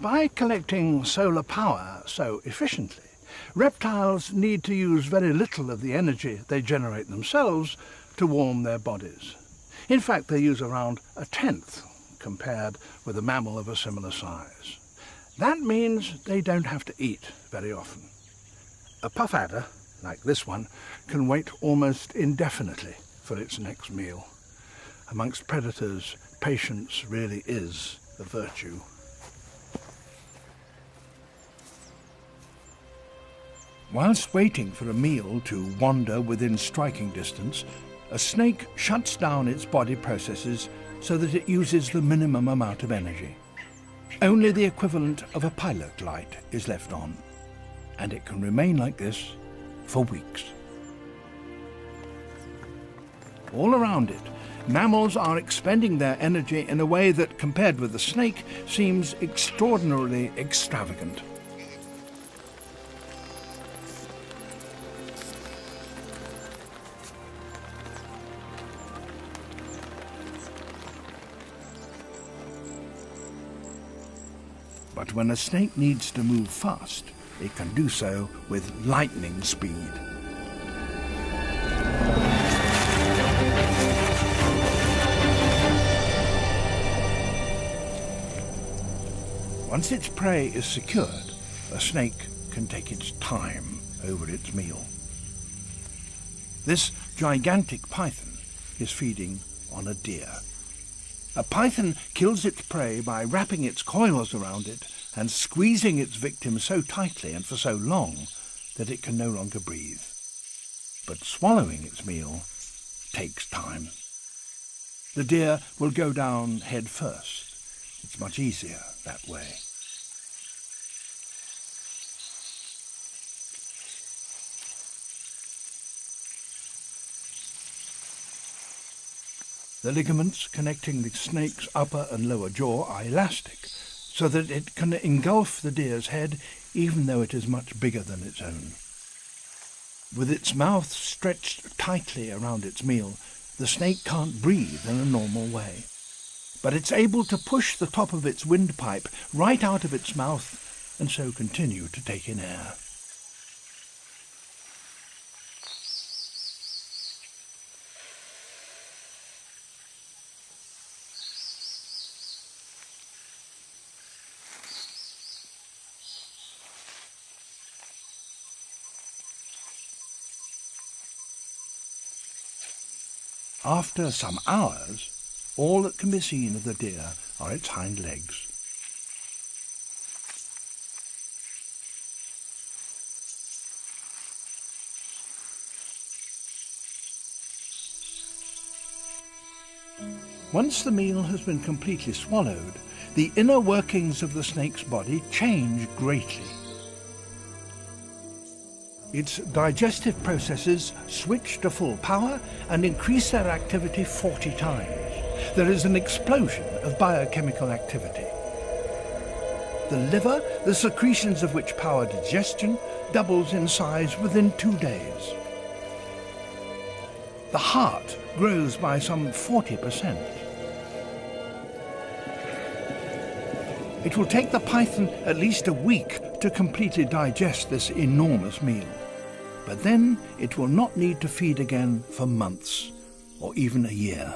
By collecting solar power so efficiently, reptiles need to use very little of the energy they generate themselves to warm their bodies. In fact, they use around a tenth compared with a mammal of a similar size. That means they don't have to eat very often. A puff adder, like this one, can wait almost indefinitely for its next meal. Amongst predators, patience really is a virtue. Whilst waiting for a meal to wander within striking distance, a snake shuts down its body processes so that it uses the minimum amount of energy. Only the equivalent of a pilot light is left on, and it can remain like this for weeks. All around it, mammals are expending their energy in a way that, compared with the snake, seems extraordinarily extravagant. But when a snake needs to move fast, it can do so with lightning speed. Once its prey is secured, a snake can take its time over its meal. This gigantic python is feeding on a deer. A python kills its prey by wrapping its coils around it and squeezing its victim so tightly and for so long that it can no longer breathe. But swallowing its meal takes time. The deer will go down head first. It's much easier that way. The ligaments connecting the snake's upper and lower jaw are elastic, so that it can engulf the deer's head even though it is much bigger than its own. With its mouth stretched tightly around its meal, the snake can't breathe in a normal way. But it's able to push the top of its windpipe right out of its mouth and so continue to take in air. After some hours, all that can be seen of the deer are its hind legs. Once the meal has been completely swallowed, the inner workings of the snake's body change greatly. Its digestive processes switch to full power and increase their activity 40 times. There is an explosion of biochemical activity. The liver, the secretions of which power digestion, doubles in size within 2 days. The heart grows by some 40%. It will take the python at least a week to completely digest this enormous meal. But then it will not need to feed again for months or even a year.